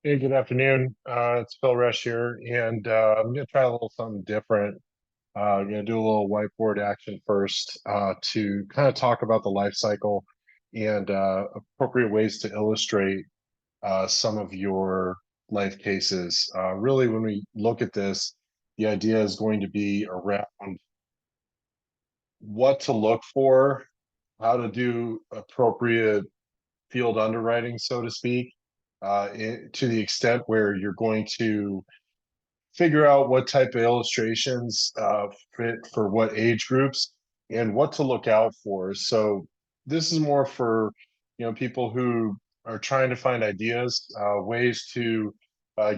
Hey, good afternoon. It's Phil Rush here, and I'm going to try a little something different. I'm going to do a little whiteboard action first to kind of talk about the life cycle and appropriate ways to illustrate some of your life cases. Really, when we look at this, the idea is going to be around what to look for, how to do appropriate field underwriting, so to speak, to the extent where you're going to figure out what type of illustrations fit for what age groups and what to look out for. So this is more for people who are trying to find ideas, ways to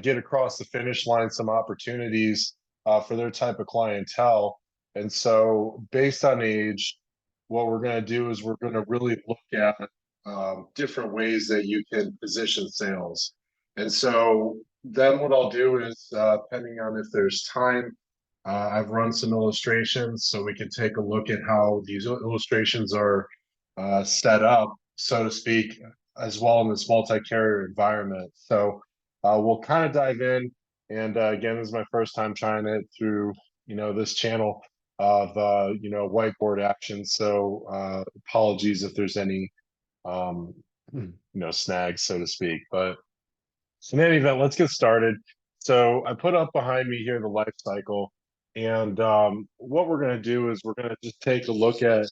get across the finish line, some opportunities for their type of clientele. And so, based on age, what we're going to do is we're going to really look at different ways that you can position sales. And so, then what I'll do is, depending on if there's time, I've run some illustrations so we can take a look at how these illustrations are set up, so to speak, as well in this multi-carrier environment. So we'll kind of dive in. And again, this is my first time trying it through, this channel of, whiteboard action. So apologies if there's any, snags, so to speak. But in any event, let's get started. So I put up behind me here the life cycle. And what we're going to do is we're going to just take a look at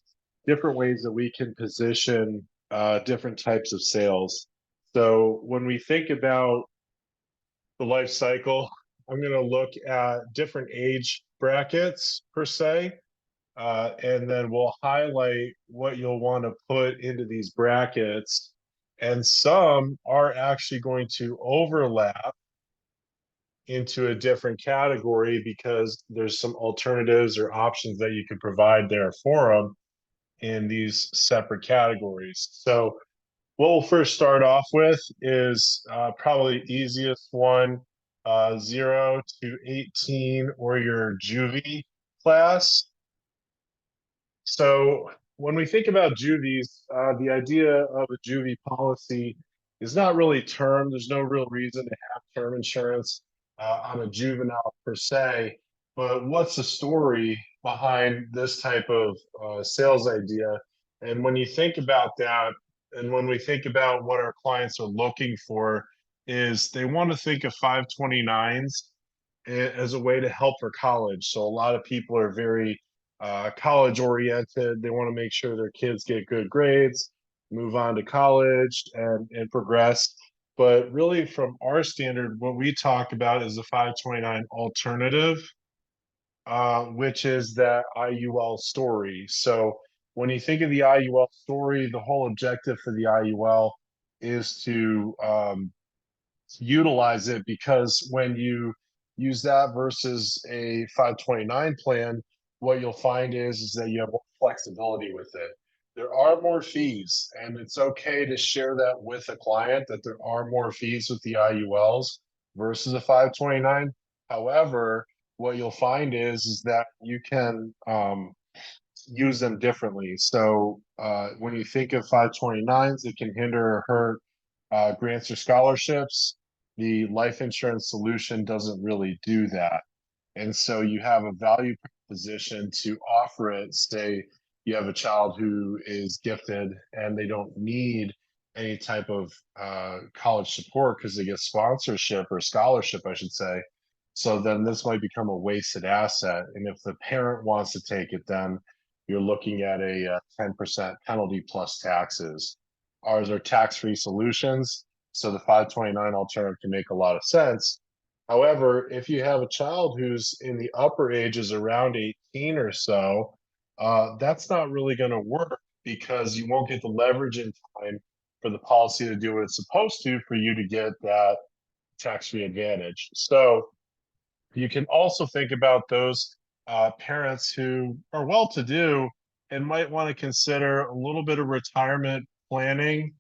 different ways that we can position different types of sales. So when we think about the life cycle, I'm going to look at different age brackets per se, and then we'll highlight what you'll want to put into these brackets. And some are actually going to overlap into a different category because there's some alternatives or options that you could provide there for them in these separate categories. So what we'll first start off with is probably the easiest one, 0 to 18 or your juvie class. So when we think about juvies, the idea of a juvie policy is not really term. There's no real reason to have term insurance on a juvenile per se. But what's the story behind this type of sales idea? And when you think about that, and when we think about what our clients are looking for, is they want to think of 529s as a way to help for college. So a lot of people are very college oriented. They want to make sure their kids get good grades, move on to college, and progress. But really, from our standard, what we talk about is the 529 alternative, which is that IUL story. So when you think of the IUL story, the whole objective for the IUL is to utilize it, because when you use that versus a 529 plan, what you'll find is that you have more flexibility with it. There are more fees, and it's okay to share that with a client that there are more fees with the IULs versus a 529. However, what you'll find is that you can use them differently. So when you think of 529s, it can hinder or hurt grants or scholarships. The life insurance solution doesn't really do that. And so you have a value proposition to offer it. Say you have a child who is gifted and they don't need any type of college support because they get sponsorship or scholarship, I should say. So then this might become a wasted asset. And if the parent wants to take it, then you're looking at a 10% penalty plus taxes. Ours are tax-free solutions, so the 529 alternative can make a lot of sense. However, if you have a child who's in the upper ages around 18 or so, that's not really going to work because you won't get the leverage in time for the policy to do what it's supposed to for you to get that tax-free advantage. So you can also think about those parents who are well-to-do and might want to consider a little bit of retirement planning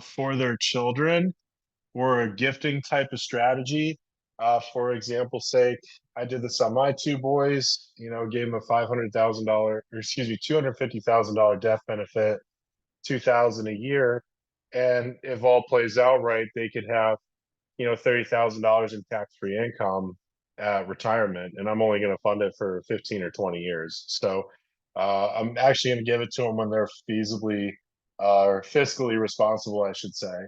for their children, or a gifting type of strategy. For example's sake, I did this on my two boys. Gave them a $500,000, or excuse me, $250,000 death benefit, 2,000 a year, and if all plays out right, they could have $30,000 in tax-free income at retirement, and I'm only going to fund it for 15 or 20 years. So I'm actually going to give it to them when they're feasibly or fiscally responsible, I should say.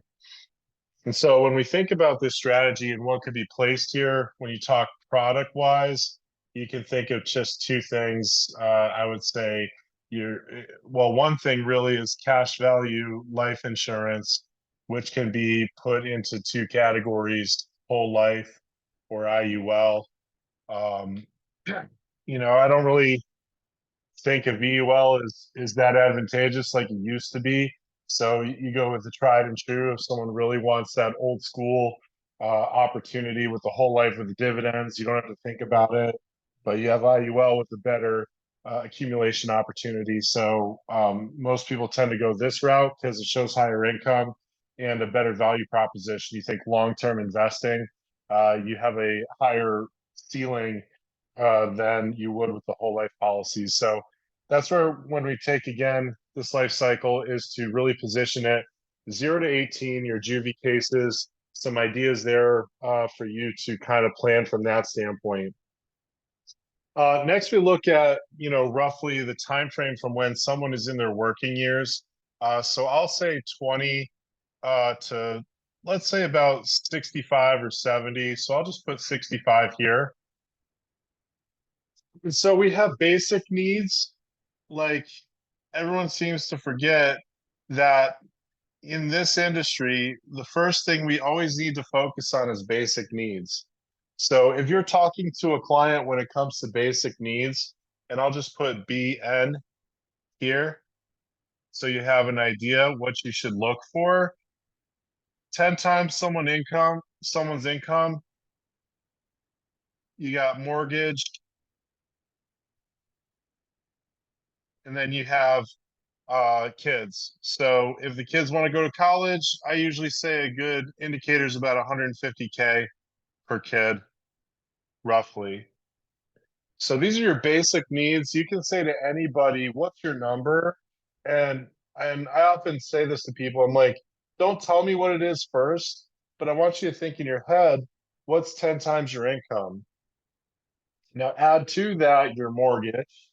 And so when we think about this strategy and what could be placed here, when you talk product wise, you can think of just two things. I would say well, one thing really is cash value life insurance, which can be put into two categories, whole life or IUL. Um, I don't really think a VUL is that advantageous like it used to be. So you go with the tried and true. If someone really wants that old school opportunity with the whole life of the dividends, you don't have to think about it. But you have IUL with the better accumulation opportunity. So most people tend to go this route because it shows higher income and a better value proposition. You think long-term investing, you have a higher ceiling than you would with the whole life policies. So that's where when we take again this life cycle is to really position it 0 to 18, your juvie cases, some ideas there for you to kind of plan from that standpoint. Next, we look at roughly the time frame from when someone is in their working years. So I'll say 20 to let's say about 65 or 70. So I'll just put 65 here. And so we have basic needs, like everyone seems to forget that in this industry, the first thing we always need to focus on is basic needs. So if you're talking to a client when it comes to basic needs, and I'll just put BN here, so you have an idea what you should look for. 10 times someone's income, you got mortgage, and then you have kids. So if the kids want to go to college, I usually say a good indicator is about 150K per kid, roughly. So these are your basic needs. You can say to anybody, "What's your number?" And I often say this to people. I'm like, "Don't tell me what it is first, but I want you to think in your head, what's 10 times your income?" Now add to that your mortgage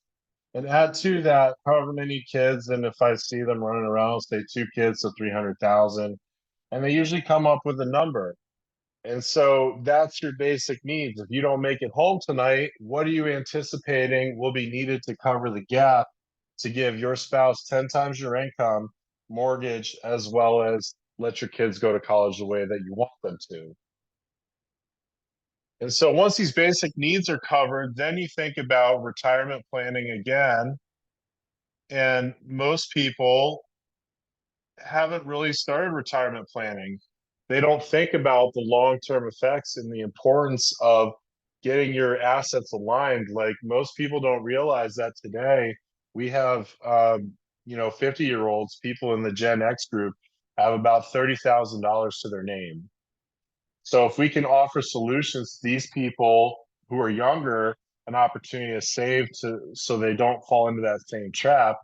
and add to that however many kids. And if I see them running around, say two kids, so 300,000, and they usually come up with a number. And so that's your basic needs. If you don't make it home tonight, what are you anticipating will be needed to cover the gap to give your spouse 10 times your income, mortgage, as well as let your kids go to college the way that you want them to? And so once these basic needs are covered, then you think about retirement planning again. And most people haven't really started retirement planning. They don't think about the long-term effects and the importance of getting your assets aligned. Like most people don't realize that today we have, 50-year-olds, people in the Gen X group have about $30,000 to their name. So if we can offer solutions to these people who are younger an opportunity to save so they don't fall into that same trap,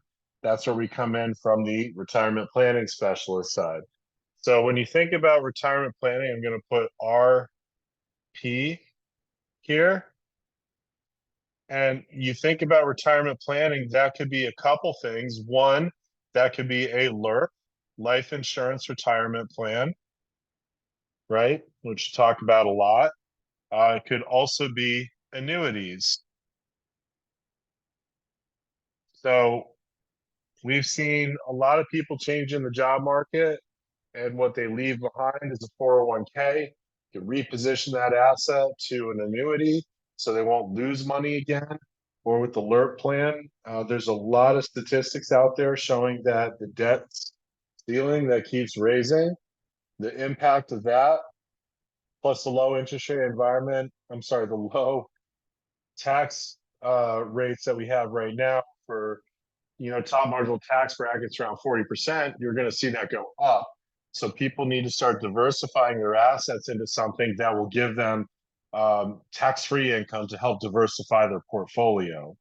that's where we come in from the retirement planning specialist side. So when you think about retirement planning, I'm going to put RP here. And you think about retirement planning, that could be a couple things. One, that could be a LIRP, life insurance retirement plan, right? Which we talk about a lot. It could also be annuities. So we've seen a lot of people change in the job market, and what they leave behind is a 401k. You can reposition that asset to an annuity so they won't lose money again. Or with the LIRP plan, there's a lot of statistics out there showing that the debt ceiling that keeps raising, the impact of that, plus the low interest rate environment, I'm sorry, the low tax rates that we have right now for top marginal tax brackets around 40%, you're going to see that go up. So people need to start diversifying their assets into something that will give them tax-free income to help diversify their portfolio.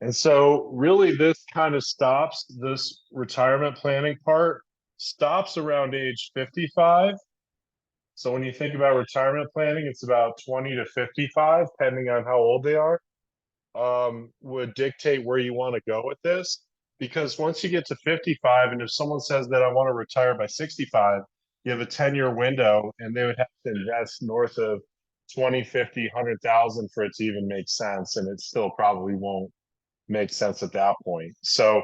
And so really this kind of stops, this retirement planning part stops around age 55. So when you think about retirement planning, it's about 20 to 55, depending on how old they are, would dictate where you want to go with this. Because once you get to 55, and if someone says that I want to retire by 65, you have a 10-year window, and they would have to invest north of 20, 50, 100,000 for it to even make sense. And it still probably won't make sense at that point. So,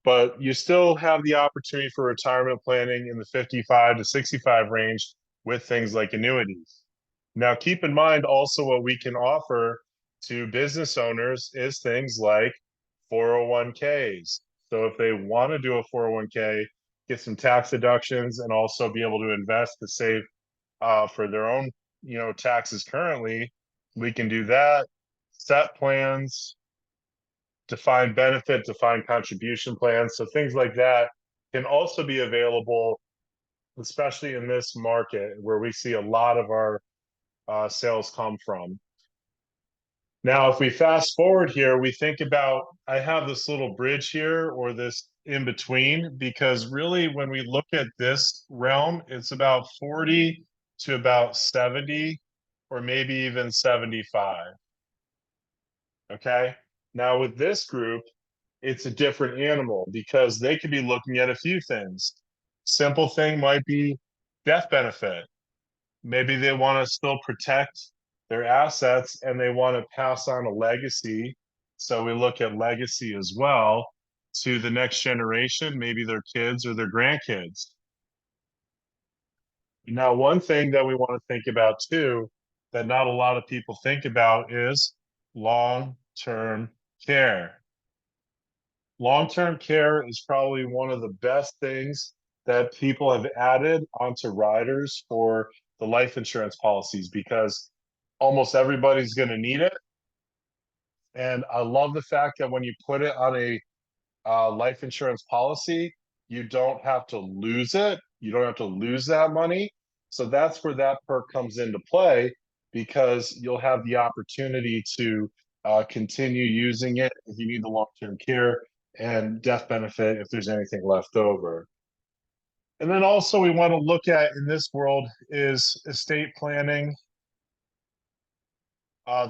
but you still have the opportunity for retirement planning in the 55 to 65 range with things like annuities. Now, keep in mind also what we can offer to business owners is things like 401ks. So if they want to do a 401k, get some tax deductions and also be able to invest to save for their own, taxes currently, we can do that. Set plans, defined benefit, defined contribution plans. So things like that can also be available, especially in this market where we see a lot of our sales come from. Now, if we fast forward here, we think about, I have this little bridge here or this in between, because really when we look at this realm, it's about 40 to about 70 or maybe even 75. Okay. Now with this group, it's a different animal because they could be looking at a few things. Simple thing might be death benefit. Maybe they want to still protect their assets and they want to pass on a legacy. So we look at legacy as well to the next generation, maybe their kids or their grandkids. Now, one thing that we want to think about too, that not a lot of people think about is long-term care. Long-term care is probably one of the best things that people have added onto riders for the life insurance policies because almost everybody's going to need it. And I love the fact that when you put it on a life insurance policy, you don't have to lose it. You don't have to lose that money. So that's where that perk comes into play because you'll have the opportunity to continue using it if you need the long-term care and death benefit if there's anything left over. And then also we want to look at in this world is estate planning.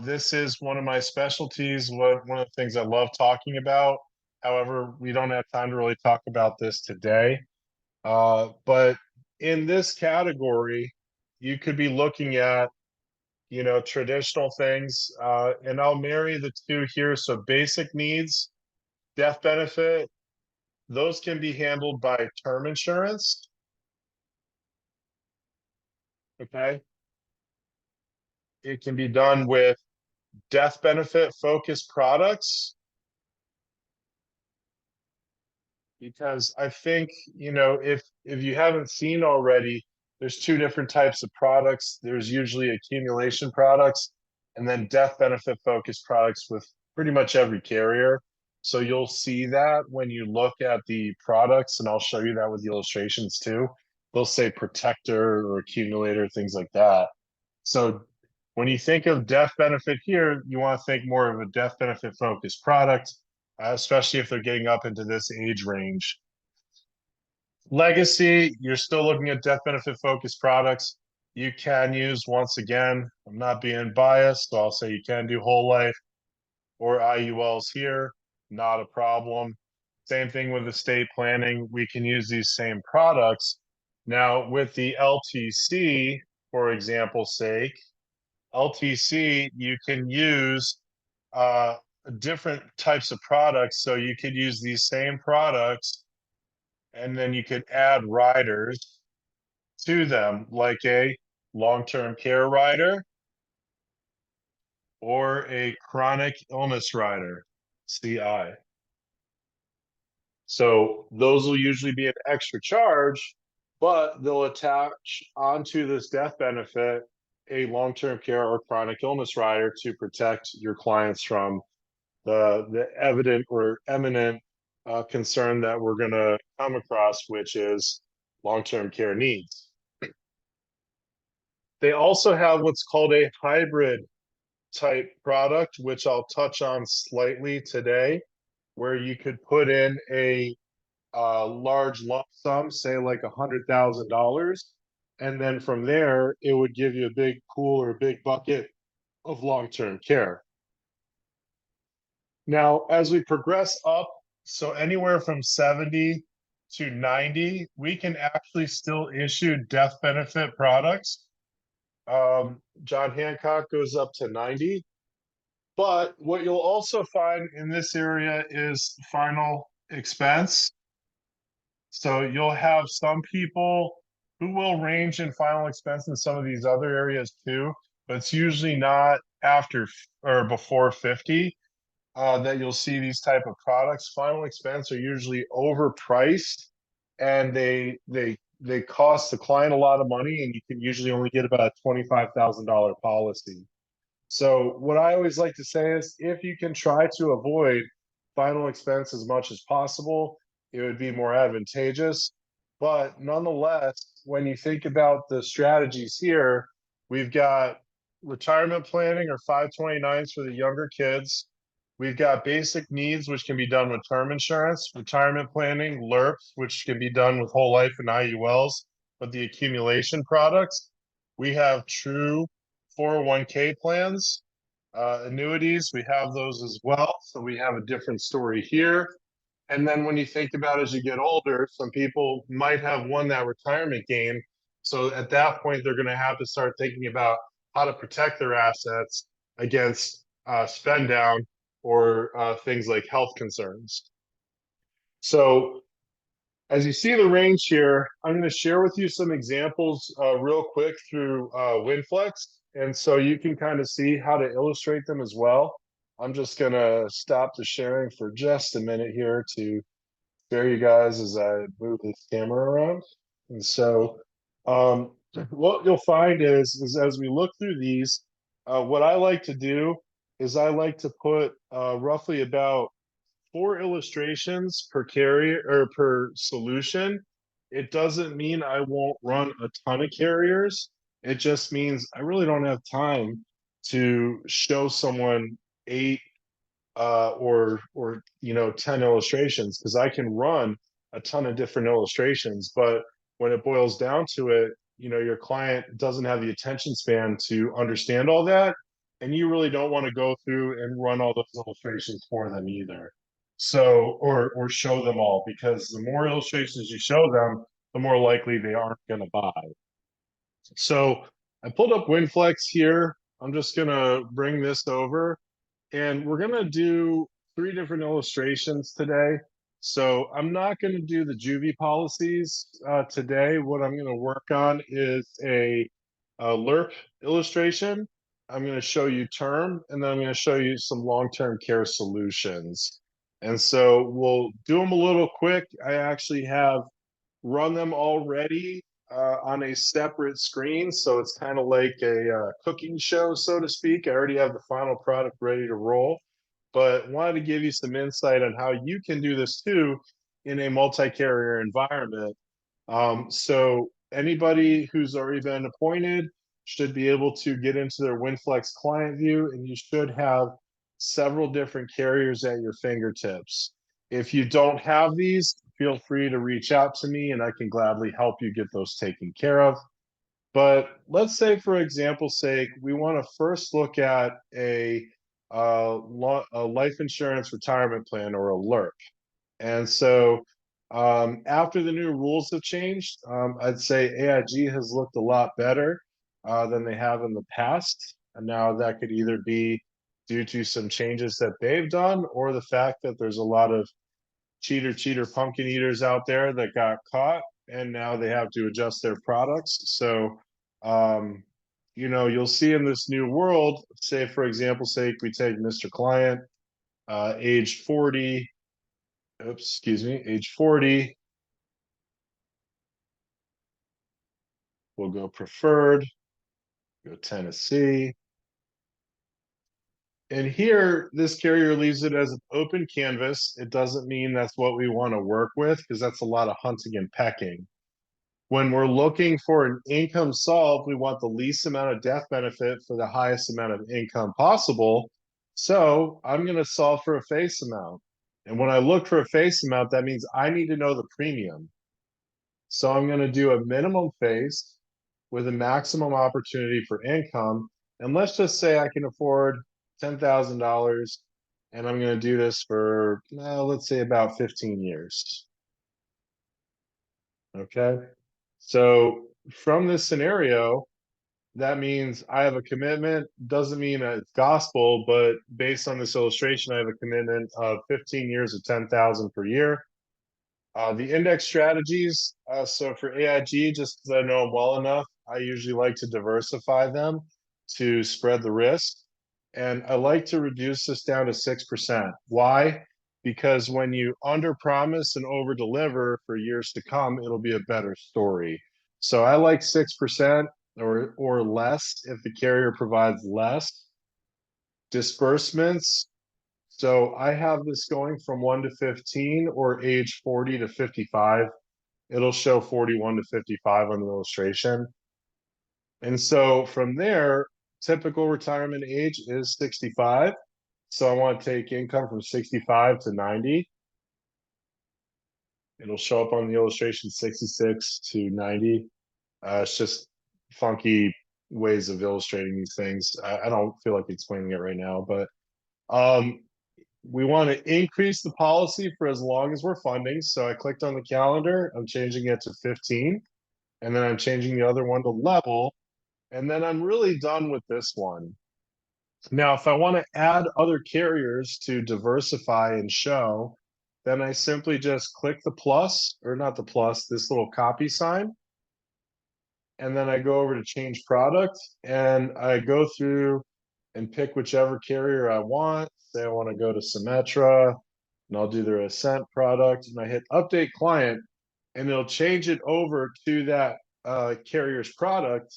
This is one of my specialties, one of the things I love talking about. However, we don't have time to really talk about this today. But in this category, you could be looking at, traditional things, and I'll marry the two here. So basic needs, death benefit, those can be handled by term insurance. Okay. It can be done with death benefit focused products because I think, if you haven't seen already, there's two different types of products. There's usually accumulation products and then death benefit focused products with pretty much every carrier. So you'll see that when you look at the products, and I'll show you that with the illustrations too. They'll say protector or accumulator, things like that. So when you think of death benefit here, you want to think more of a death benefit focused product, especially if they're getting up into this age range. Legacy, you're still looking at death benefit focused products. You can use, once again, I'm not being biased, so I'll say you can do whole life or IULs here, not a problem. Same thing with estate planning. We can use these same products. Now, with the LTC, for example's sake, LTC, you can use different types of products. So you could use these same products and then you could add riders to them, like a long-term care rider or a chronic illness rider, CI. So those will usually be an extra charge, but they'll attach onto this death benefit a long-term care or chronic illness rider to protect your clients from the evident or eminent concern that we're going to come across, which is long-term care needs. They also have what's called a hybrid type product, which I'll touch on slightly today, where you could put in a large lump sum, say like $100,000, And then from there, it would give you a big pool or a big bucket of long-term care. Now, as we progress up, so anywhere from 70 to 90, we can actually still issue death benefit products. John Hancock goes up to 90. But what you'll also find in this area is final expense. So you'll have some people who will range in final expense in some of these other areas too, but it's usually not after or before 50 that you'll see these type of products. Final expense are usually overpriced, and they cost the client a lot of money, and you can usually only get about a $25,000 policy. So what I always like to say is if you can try to avoid final expense as much as possible, it would be more advantageous. But nonetheless, when you think about the strategies here, we've got retirement planning or 529s for the younger kids. We've got basic needs, which can be done with term insurance, retirement planning, LERPs, which can be done with whole life and IULs, but the accumulation products. We have true 401k plans, annuities, we have those as well. So we have a different story here. And then when you think about as you get older, some people might have won that retirement game. So at that point, they're going to have to start thinking about how to protect their assets against spend down or things like health concerns. So as you see the range here, I'm going to share with you some examples real quick through WinFlex. And so you can kind of see how to illustrate them as well. I'm just going to stop the sharing for just a minute here to spare you guys as I move this camera around. And so what you'll find is as we look through these, what I like to do is I like to put roughly about 4 illustrations per carrier or per solution. It doesn't mean I won't run a ton of carriers. It just means I really don't have time to show someone 8 or 10 illustrations because I can run a ton of different illustrations. But when it boils down to it, your client doesn't have the attention span to understand all that, and you really don't want to go through and run all those illustrations for them either. So, or show them all, because the more illustrations you show them, the more likely they aren't going to buy. So I pulled up WinFlex here. I'm just going to bring this over, and we're going to do 3 different illustrations today. So I'm not going to do the juvie policies today. What I'm going to work on is a LERP illustration. I'm going to show you term, and then I'm going to show you some long-term care solutions. And so we'll do them a little quick. I actually have run them already on a separate screen. So it's kind of like a cooking show, so to speak. I already have the final product ready to roll, but wanted to give you some insight on how you can do this too in a multi-carrier environment. So anybody who's already been appointed should be able to get into their WinFlex client view, and you should have several different carriers at your fingertips. If you don't have these, feel free to reach out to me and I can gladly help you get those taken care of. But let's say, for example's sake, we want to first look at a life insurance retirement plan or a LERP. And so after the new rules have changed, I'd say AIG has looked a lot better than they have in the past. And now that could either be due to some changes that they've done or the fact that there's a lot of cheater pumpkin eaters out there that got caught and now they have to adjust their products. So you'll see in this new world, say for example's sake, we take Mr. Client, age 40, age 40. We'll go preferred, go Tennessee. And here, this carrier leaves it as an open canvas. It doesn't mean that's what we want to work with because that's a lot of hunting and pecking. When we're looking for an income solve, we want the least amount of death benefit for the highest amount of income possible. So I'm going to solve for a face amount. And when I look for a face amount, that means I need to know the premium. So I'm going to do a minimum face. with a maximum opportunity for income. And let's just say I can afford $10,000 and I'm going to do this for, let's say about 15 years. Okay. So from this scenario, that means I have a commitment. Doesn't mean that it's gospel, but based on this illustration, I have a commitment of 15 years of 10,000 per year. The index strategies, so for AIG, just because I know them well enough, I usually like to diversify them to spread the risk. And I like to reduce this down to 6%. Why? Because when you underpromise and overdeliver for years to come, it'll be a better story. So I like 6% or less if the carrier provides less. Disbursements, so I have this going from 1 to 15 or age 40 to 55. It'll show 41 to 55 on the illustration. And so from there, typical retirement age is 65. So I want to take income from 65 to 90. It'll show up on the illustration 66 to 90. It's just funky ways of illustrating these things. I don't feel like explaining it right now, but um, we want to increase the policy for as long as we're funding. So I clicked on the calendar. I'm changing it to 15. And then I'm changing the other one to level. And then I'm really done with this one. Now, if I want to add other carriers to diversify and show, then I simply just click the plus, or not the plus, this little copy sign. And then I go over to change product and I go through and pick whichever carrier I want. Say I want to go to Symetra and I'll do their Ascent product and I hit update client and it'll change it over to that carrier's product.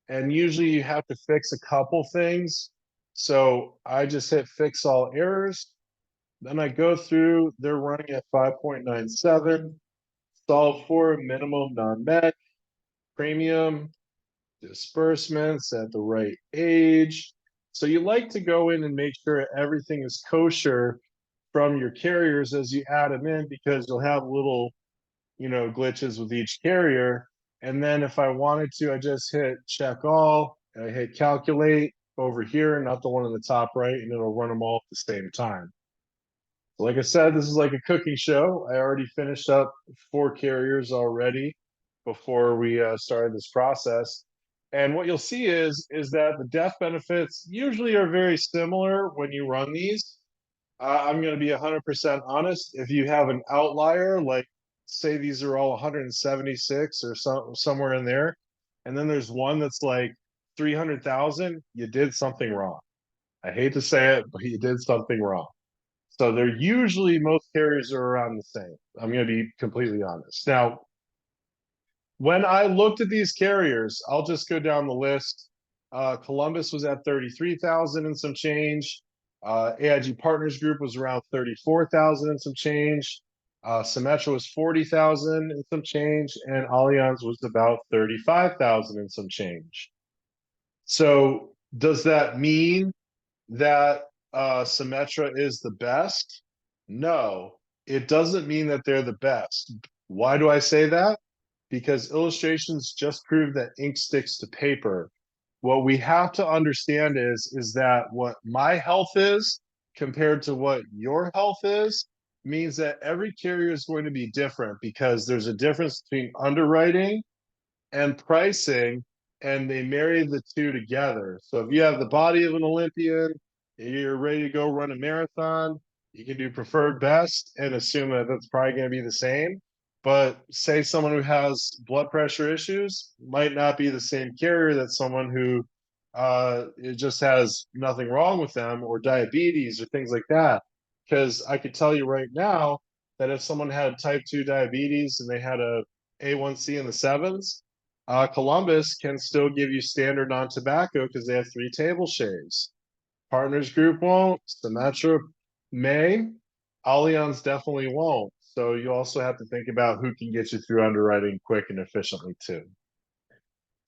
And usually you have to fix a couple things. So I just hit fix all errors. Then I go through, they're running at 5.97, solve for minimum non-met, premium, disbursements at the right age. So you like to go in and make sure everything is kosher from your carriers as you add them in because you'll have little, glitches with each carrier. And then if I wanted to, I just hit check all, I hit calculate over here, not the one on the top right, and it'll run them all at the same time. Like I said, this is like a cooking show. I already finished up 4 carriers already before we started this process. And what you'll see is that the death benefits usually are very similar when you run these. I'm going to be 100% honest. If you have an outlier, like say these are all 176 or somewhere in there, and then there's one that's like 300,000, you did something wrong. I hate to say it, but you did something wrong. So they're usually, most carriers are around the same. I'm going to be completely honest. Now, when I looked at these carriers, I'll just go down the list. Columbus was at 33,000 and some change. AIG Partners Group was around 34,000 and some change. Symetra was 40,000 and some change, and Allianz was about 35,000 and some change. So does that mean that Symetra is the best? No, it doesn't mean that they're the best. Why do I say that? Because illustrations just prove that ink sticks to paper. What we have to understand is that what my health is compared to what your health is means that every carrier is going to be different because there's a difference between underwriting and pricing, and they marry the two together. So if you have the body of an Olympian, you're ready to go run a marathon, you can do preferred best and assume that that's probably going to be the same. But say someone who has blood pressure issues might not be the same carrier that someone who it just has nothing wrong with them, or diabetes or things like that. Because I could tell you right now that if someone had type 2 diabetes and they had a A1C in the sevens, Columbus can still give you standard non-tobacco because they have 3 table shaves. Partners Group won't. Symetra may. Allianz definitely won't. So you also have to think about who can get you through underwriting quick and efficiently too.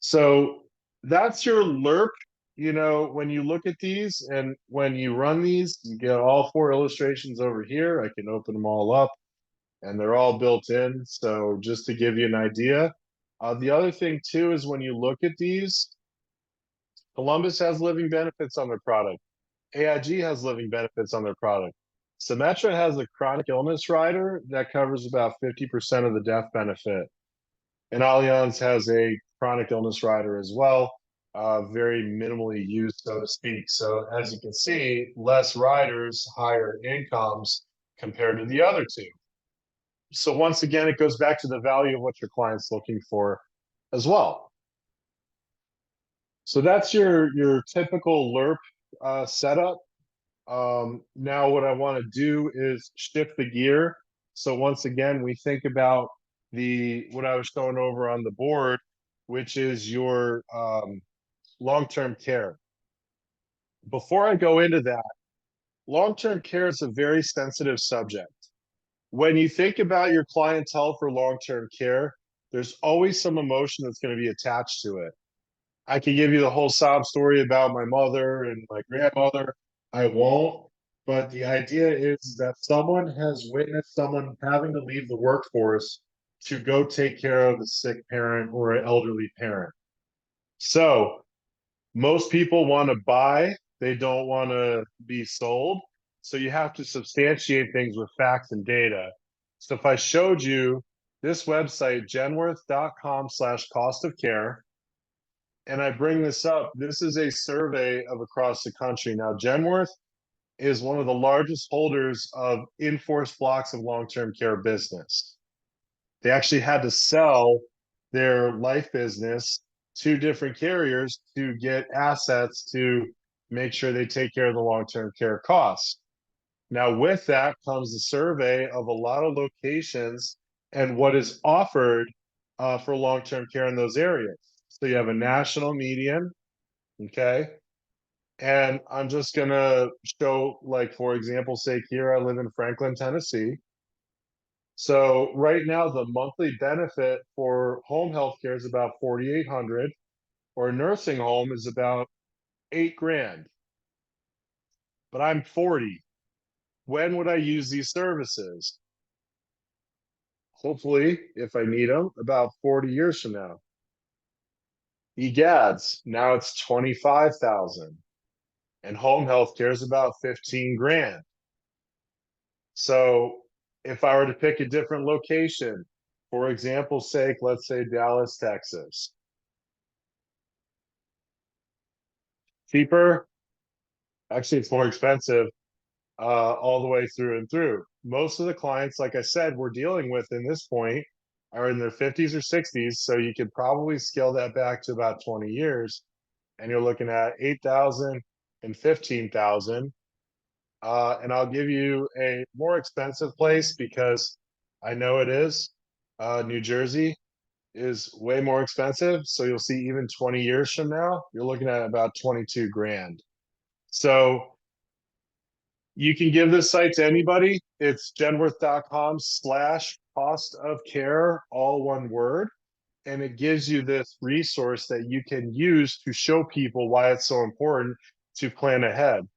So that's your LERP. When you look at these and when you run these, you get all 4 illustrations over here. I can open them all up and they're all built in. So just to give you an idea, The other thing too is when you look at these, Columbus has living benefits on their product. AIG has living benefits on their product. Symetra has a chronic illness rider that covers about 50% of the death benefit. And Allianz has a chronic illness rider as well, very minimally used, so to speak. So as you can see, less riders, higher incomes compared to the other two. So once again, it goes back to the value of what your client's looking for as well. So that's your typical LERP setup. Now what I want to do is shift the gear. So once again, we think about the what I was showing over on the board, which is your long-term care. Before I go into that, long-term care is a very sensitive subject. When you think about your clientele for long-term care, there's always some emotion that's going to be attached to it. I could give you the whole sob story about my mother and my grandmother. I won't. But the idea is that someone has witnessed someone having to leave the workforce to go take care of a sick parent or an elderly parent. So most people want to buy, they don't want to be sold. So you have to substantiate things with facts and data. So if I showed you this website, genworth.com/cost of care, and I bring this up, this is a survey of across the country. Now, Genworth is one of the largest holders of in-force blocks of long-term care business. They actually had to sell their life business to different carriers to get assets to make sure they take care of the long-term care costs. Now, with that comes a survey of a lot of locations and what is offered for long-term care in those areas. So you have a national median, okay? And I'm just gonna show, like, for example, sake here, I live in Franklin, Tennessee. So right now, the monthly benefit for home health care is about 4,800, or a nursing home is about 8 grand. But I'm 40. When would I use these services? Hopefully, if I need them, about 40 years from now. EGADS, now it's 25,000. And home health care is about 15 grand. So if I were to pick a different location, for example's sake, let's say Dallas, Texas, cheaper, actually it's more expensive all the way through and through. Most of the clients, like I said, we're dealing with in this point are in their 50s or 60s, so you could probably scale that back to about 20 years, and you're looking at 8,000 and 15,000. And I'll give you a more expensive place because I know it is. New Jersey is way more expensive. So you'll see even 20 years from now, you're looking at about 22 grand. So you can give this site to anybody. It's genworth.com/cost of care, all one word. And it gives you this resource that you can use to show people why it's so important to plan ahead.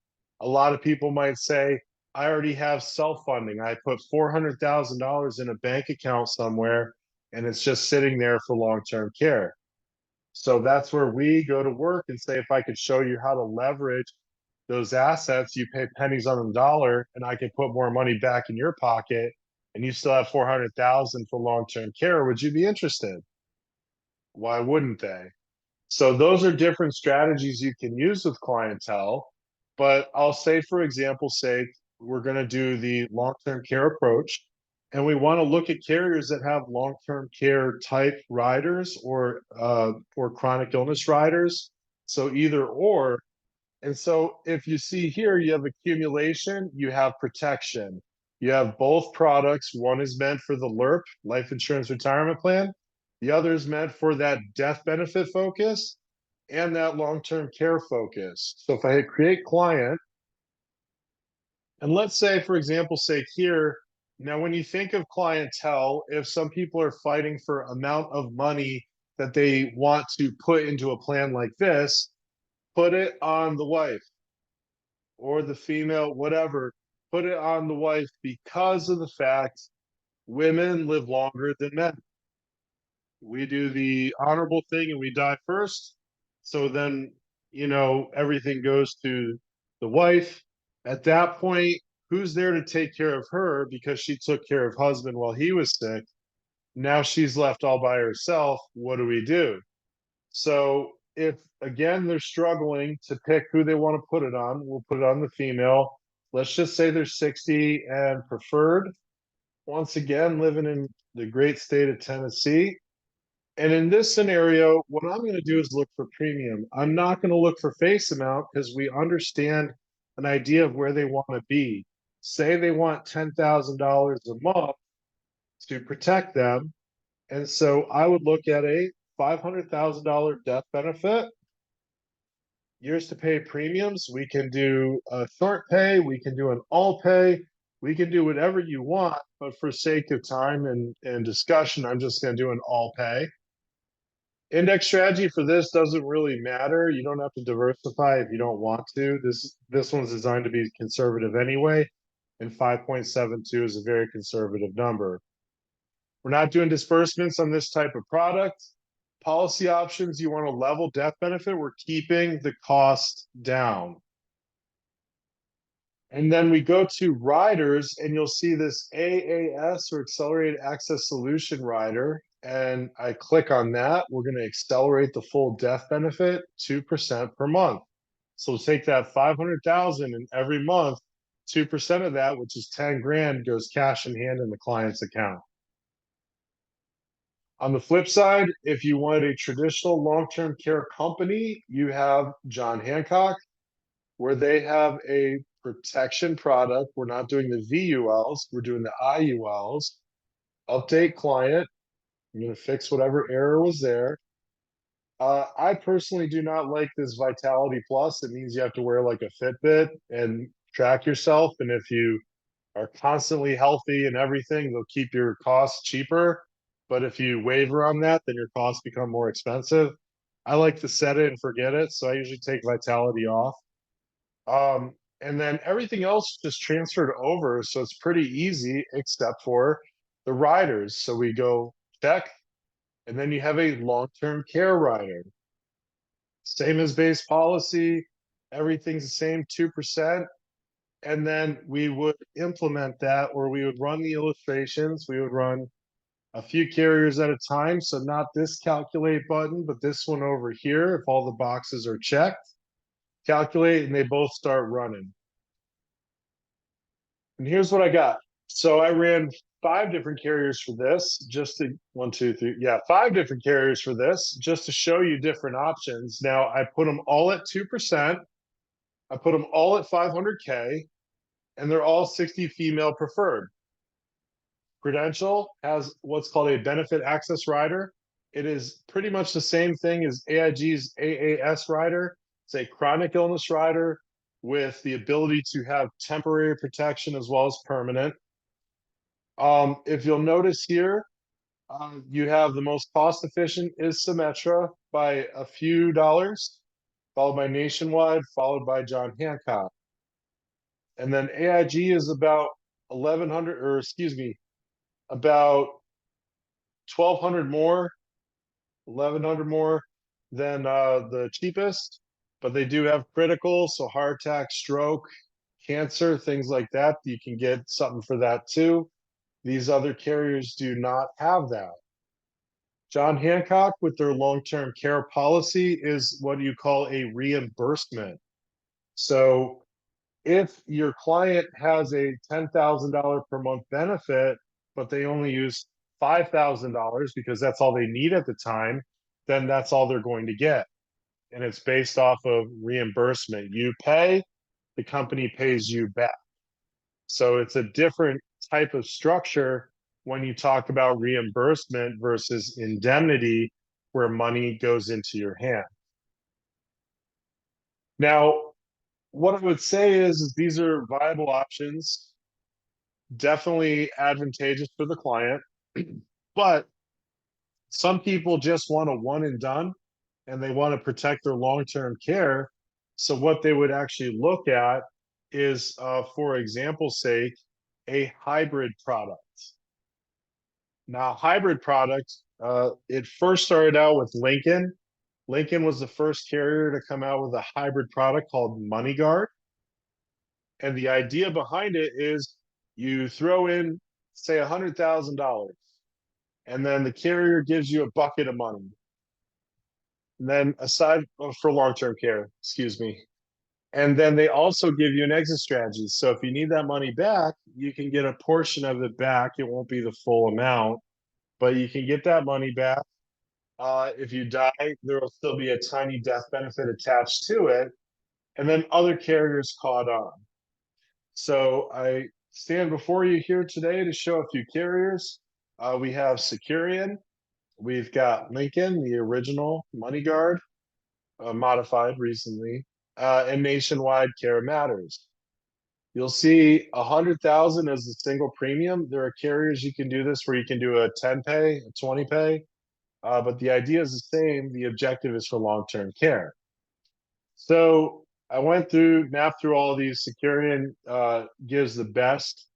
A lot of people might say, I already have self-funding. I put $400,000 in a bank account somewhere and it's just sitting there for long-term care. So that's where we go to work and say, if I could show you how to leverage those assets, you pay pennies on the dollar and I can put more money back in your pocket and you still have 400,000 for long-term care. Would you be interested? Why wouldn't they? So those are different strategies you can use with clientele. But I'll say, for example's sake, we're going to do the long-term care approach. And we want to look at carriers that have long-term care type riders or chronic illness riders. So either or. And so if you see here, you have accumulation, you have protection. You have both products. One is meant for the LERP, life insurance retirement plan. The other is meant for that death benefit focus and that long-term care focus. So if I hit create client, and let's say, for example's sake here, now when you think of clientele, if some people are fighting for amount of money that they want to put into a plan like this, put it on the wife or the female, whatever, put it on the wife because of the fact women live longer than men. We do the honorable thing and we die first. So then, everything goes to the wife. At that point, who's there to take care of her because she took care of husband while he was sick? Now she's left all by herself. What do we do? So if again they're struggling to pick who they want to put it on, we'll put it on the female. Let's just say they're 60 and preferred. Once again, living in the great state of Tennessee. And in this scenario, what I'm going to do is look for premium. I'm not going to look for face amount because we understand an idea of where they want to be. Say they want $10,000 a month to protect them. And so I would look at a $500,000 death benefit, years to pay premiums. We can do a short pay, we can do an all pay, we can do whatever you want. But for sake of time and discussion, I'm just going to do an all pay. Index strategy for this doesn't really matter. You don't have to diversify if you don't want to. This one's designed to be conservative anyway, and 5.72 is a very conservative number. We're not doing disbursements on this type of product. Policy options, you want a level death benefit. We're keeping the cost down. And then we go to riders, and you'll see this AAS or Accelerated Access Solution rider. And I click on that. We're going to accelerate the full death benefit 2% per month. So we'll take that 500,000 and every month, 2% of that, which is 10 grand, goes cash in hand in the client's account. On the flip side, if you wanted a traditional long-term care company, you have John Hancock, where they have a protection product. We're not doing the VULs, we're doing the IULs. Update client. I'm going to fix whatever error was there. I personally do not like this Vitality Plus. It means you have to wear like a Fitbit and track yourself. And if you are constantly healthy and everything, they'll keep your costs cheaper. But if you waver on that, then your costs become more expensive. I like to set it and forget it. So I usually take Vitality off. And then everything else just transferred over. So it's pretty easy except for the riders. So we go check, and then you have a long-term care rider. Same as base policy, everything's the same, 2%. And then we would implement that, or we would run the illustrations. We would run a few carriers at a time. So not this calculate button, but this one over here. If all the boxes are checked, calculate, and they both start running. And here's what I got. So I ran 5 different carriers for this, just to 5 different carriers for this, just to show you different options. Now I put them all at 2%. I put them all at 500K, and they're all 60 female preferred. Prudential has what's called a benefit access rider. It is pretty much the same thing as AIG's AAS rider. It's a chronic illness rider with the ability to have temporary protection as well as permanent. If you'll notice here, you have the most cost efficient is Symetra by a few dollars, followed by Nationwide, followed by John Hancock. And then AIG is about 1100, or excuse me, about 1200 more, 1100 more than the cheapest, but they do have critical, so heart attack, stroke, cancer, things like that. You can get something for that too. These other carriers do not have that. John Hancock, with their long-term care policy, is what you call a reimbursement. So if your client has a $10,000 per month benefit, but they only use $5,000 because that's all they need at the time, then that's all they're going to get. And it's based off of reimbursement. You pay, the company pays you back. So it's a different type of structure when you talk about reimbursement versus indemnity, where money goes into your hand. Now, what I would say is these are viable options, definitely advantageous for the client, but some people just want a one and done and they want to protect their long-term care. So what they would actually look at is, for example's sake, a hybrid product. Now, hybrid product, it first started out with Lincoln. Lincoln was the first carrier to come out with a hybrid product called MoneyGuard. And the idea behind it is you throw in, say, $100,000, and then the carrier gives you a bucket of money. And then for long-term care, excuse me. And then they also give you an exit strategy. So if you need that money back, you can get a portion of it back. It won't be the full amount, but you can get that money back. If you die, there will still be a tiny death benefit attached to it. And then other carriers caught on. So I stand before you here today to show a few carriers. We have Securian. We've got Lincoln, the original MoneyGuard, modified recently, and Nationwide Care Matters. You'll see 100,000 as a single premium. There are carriers you can do this where you can do a 10 pay, a 20 pay, but the idea is the same. The objective is for long-term care. So I mapped through all these. Securian gives the best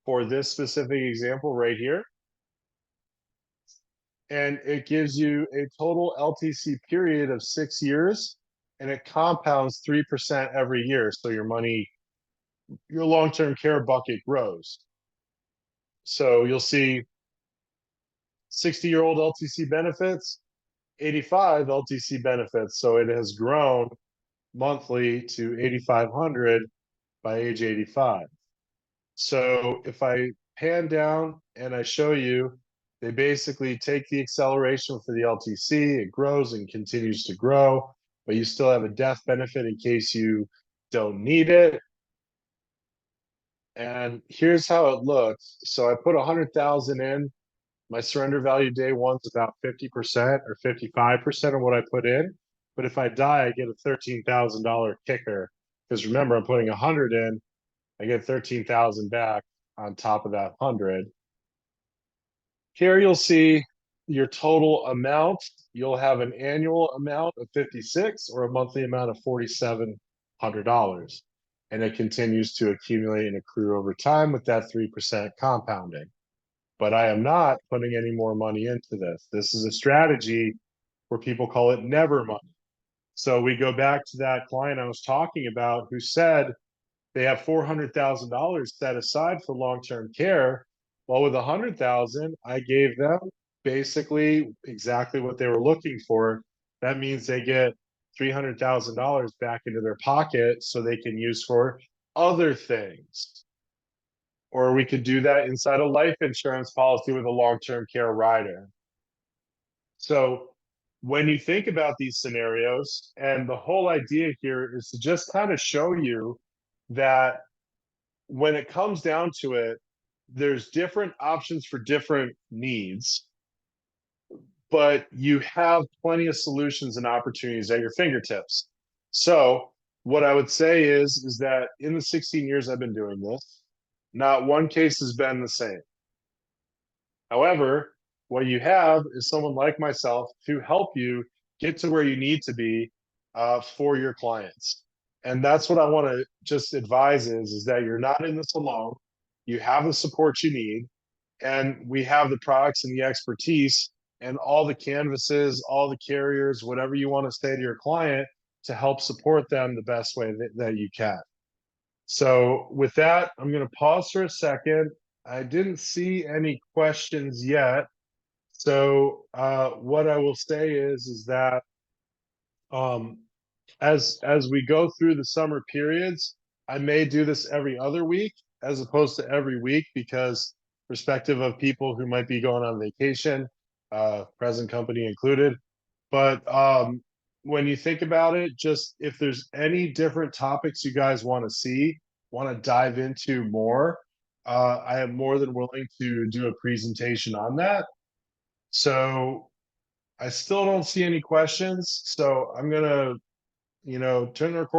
for this specific example right here. And it gives you a total LTC period of 6 years, and it compounds 3% every year. So your long-term care bucket grows. So you'll see 60-year-old LTC benefits, 85 LTC benefits. So it has grown monthly to 8,500 by age 85. So if I pan down and I show you, they basically take the acceleration for the LTC, it grows and continues to grow, but you still have a death benefit in case you don't need it. And here's how it looks. So I put 100,000 in. My surrender value day one's about 50% or 55% of what I put in. But if I die, I get a $13,000 kicker. Because remember, I'm putting 100 in, I get 13,000 back on top of that 100. Here you'll see your total amount. You'll have an annual amount of 56 or a monthly amount of $4,700. And it continues to accumulate and accrue over time with that 3% compounding. But I am not putting any more money into this. This is a strategy where people call it never money. So we go back to that client I was talking about who said they have $400,000 set aside for long-term care. Well, with 100,000, I gave them basically exactly what they were looking for. That means they get $300,000 back into their pocket so they can use for other things. Or we could do that inside a life insurance policy with a long-term care rider. So when you think about these scenarios, and the whole idea here is to just kind of show you that when it comes down to it, there's different options for different needs, but you have plenty of solutions and opportunities at your fingertips. So what I would say is that in the 16 years I've been doing this, not one case has been the same. However, what you have is someone like myself to help you get to where you need to be for your clients. And that's what I want to just advise is that you're not in this alone. You have the support you need, and we have the products and the expertise and all the canvases, all the carriers, whatever you want to say to your client to help support them the best way that you can. So with that, I'm going to pause for a second. I didn't see any questions yet. So what I will say is that um, as we go through the summer periods, I may do this every other week as opposed to every week because perspective of people who might be going on vacation, present company included. But when you think about it, just if there's any different topics you guys want to see, want to dive into more, I am more than willing to do a presentation on that. So I still don't see any questions. So I'm gonna, turn the recording